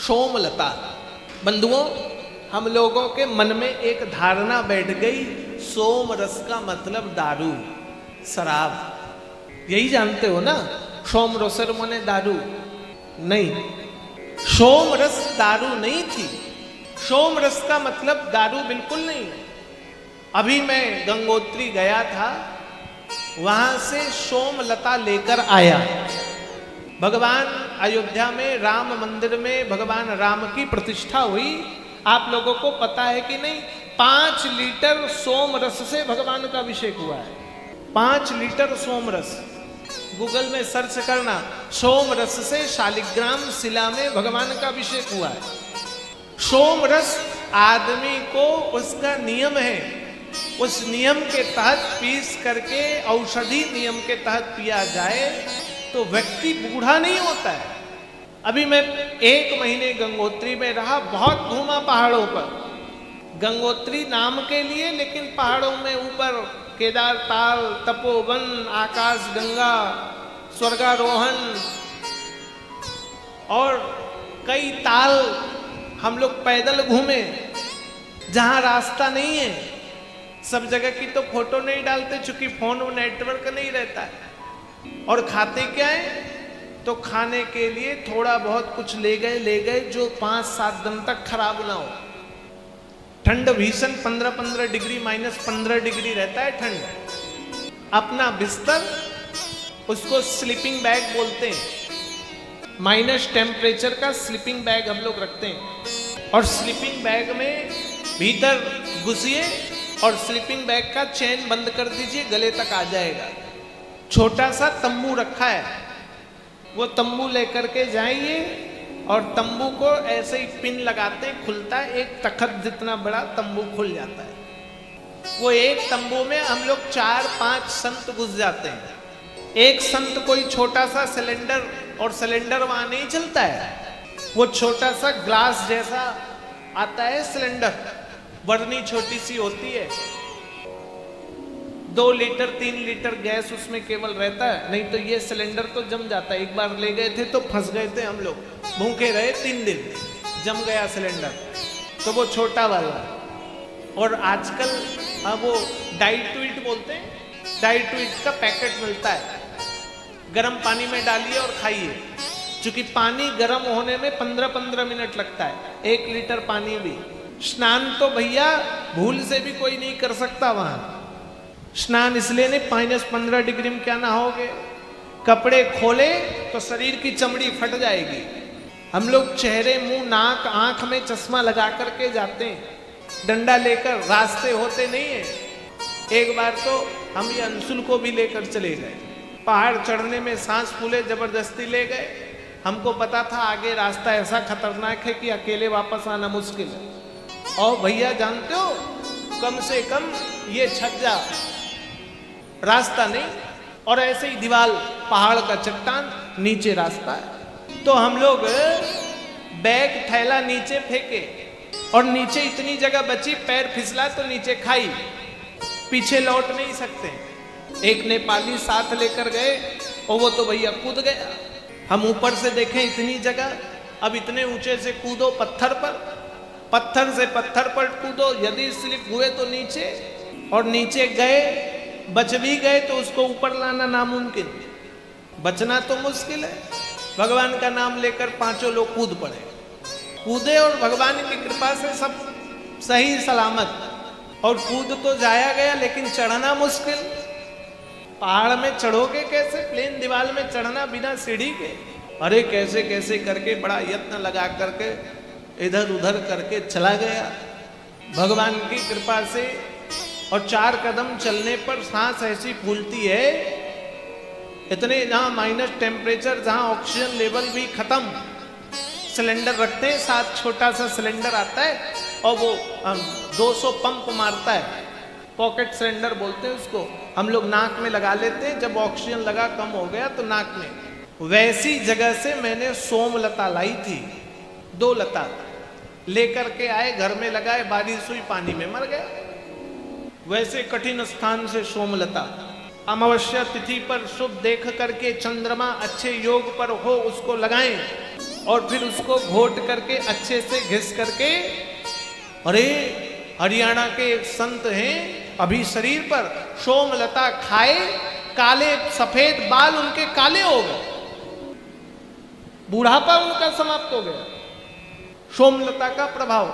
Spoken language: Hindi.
सोमलता। बंधुओं, हम लोगों के मन में एक धारणा बैठ गई, सोम रस का मतलब दारू, शराब। यही जानते हो ना, सोम रसर मने दारू। नहीं, सोम रस दारू नहीं थी। सोम रस का मतलब दारू बिल्कुल नहीं। अभी मैं गंगोत्री गया था, वहां से सोमलता लेकर आया। भगवान अयोध्या में राम मंदिर में भगवान राम की प्रतिष्ठा हुई। आप लोगों को पता है कि नहीं, 5 लीटर सोम रस से भगवान का अभिषेक हुआ है। 5 लीटर सोम रस, गूगल में सर्च करना, सोम रस से शालिग्राम शिला में भगवान का अभिषेक हुआ है। सोम रस आदमी को, उसका नियम है, उस नियम के तहत पीस करके, औषधि नियम के तहत पिया जाए तो व्यक्ति बूढ़ा नहीं होता है। अभी मैं 1 महीने गंगोत्री में रहा, बहुत घूमा पहाड़ों पर। गंगोत्री नाम के लिए, लेकिन पहाड़ों में ऊपर केदार ताल, तपोवन, आकाश गंगा, स्वर्गारोहण और कई ताल हम लोग पैदल घूमे, जहां रास्ता नहीं है। सब जगह की तो फोटो नहीं डालते, चूंकि फोन में नेटवर्क नहीं रहता है। और खाते क्या है, तो खाने के लिए थोड़ा बहुत कुछ ले गए जो 5-7 दिन तक खराब ना हो। ठंड भीषण 15-15 डिग्री, -15 डिग्री रहता है ठंड। अपना बिस्तर, उसको स्लीपिंग बैग बोलते हैं, माइनस टेम्परेचर का स्लीपिंग बैग हम लोग रखते हैं। और स्लीपिंग बैग में भीतर घुसिए और स्लीपिंग बैग का चेन बंद कर दीजिए, गले तक आ जाएगा। छोटा सा तंबू रखा है, वो तंबू लेकर के जाइए और तंबू को ऐसे ही पिन लगाते हैं, खुलता है, एक तखत जितना बड़ा तंबू खुल जाता है। वो एक तंबू में हम लोग 4-5 संत घुस जाते हैं। एक संत कोई छोटा सा सिलेंडर, और सिलेंडर वहां नहीं चलता है, वो छोटा सा ग्लास जैसा आता है सिलेंडर, बर्नी छोटी सी होती है, 2 लीटर 3 लीटर गैस उसमें केवल रहता है। नहीं तो ये सिलेंडर तो जम जाता है। एक बार ले गए थे तो फंस गए थे हम लोग, भूखे रहे 3 दिन, जम गया सिलेंडर। तो वो छोटा वाला। और आजकल अब वो डाइट बोलते हैं, डाइट का पैकेट मिलता है, गर्म पानी में डालिए और खाइए। चूंकि पानी गर्म होने में 15-15 मिनट लगता है, 1 लीटर पानी भी। स्नान तो भैया भूल से भी कोई नहीं कर सकता वहां। स्नान इसलिए नहीं, -15 डिग्री में क्या नहाओगे, कपड़े खोले तो शरीर की चमड़ी फट जाएगी। हम लोग चेहरे, मुंह, नाक, आंख में चश्मा लगा करके जाते हैं, डंडा लेकर, रास्ते होते नहीं है। एक बार तो हम ये अंशुल को भी लेकर चले गए, पहाड़ चढ़ने में सांस फूले, जबरदस्ती ले गए। हमको पता था आगे रास्ता ऐसा खतरनाक है कि अकेले वापस आना मुश्किल है। और भैया जानते हो, कम से कम ये छज्जा, रास्ता नहीं, और ऐसे ही दीवार, पहाड़ का चट्टान, नीचे रास्ता है। तो हम लोग बैग थैला नीचे फेंके, और नीचे इतनी जगह बची, पैर फिसला तो नीचे खाई, पीछे लौट नहीं सकते। एक नेपाली साथ लेकर गए, और वो तो भैया कूद गया। हम ऊपर से देखें इतनी जगह, अब इतने ऊंचे से कूदो पत्थर पर, पत्थर से पत्थर पर कूदो, यदि स्लिप हुए तो नीचे, और नीचे गए, बच भी गए तो उसको ऊपर लाना नामुमकिन, बचना तो मुश्किल है। भगवान का नाम लेकर 5 लोग कूद पड़े, कूदे और भगवान की कृपा से सब सही सलामत। और कूद तो जाया गया, लेकिन चढ़ना मुश्किल। पहाड़ में चढ़ोगे कैसे, प्लेन दीवार में चढ़ना बिना सीढ़ी के? अरे कैसे कैसे करके बड़ा यत्न लगा करके इधर उधर करके चला गया भगवान की कृपा से। और 4 कदम चलने पर सांस ऐसी फूलती है, इतने जहां माइनस टेम्परेचर, जहां ऑक्सीजन लेवल भी खत्म। सिलेंडर रखते हैं, साथ छोटा सा सिलेंडर आता है, और वो 200 पंप मारता है, पॉकेट सिलेंडर बोलते हैं उसको। हम लोग नाक में लगा लेते हैं, जब ऑक्सीजन लगा कम हो गया तो नाक में। वैसी जगह से मैंने सोमलता लाई थी, 2 लता लेकर के आए, घर में लगाए, बारिश हुई, पानी में मर गया। वैसे कठिन स्थान से सोमलता, अमावस्या तिथि पर शुभ देख करके, चंद्रमा अच्छे योग पर हो, उसको लगाएं। और फिर उसको घोट करके अच्छे से घिस करके, अरे हरियाणा के एक संत हैं, अभी शरीर पर सोमलता खाए, काले सफेद बाल उनके काले हो गए, बुढ़ापा उनका समाप्त हो गया, सोमलता का प्रभाव।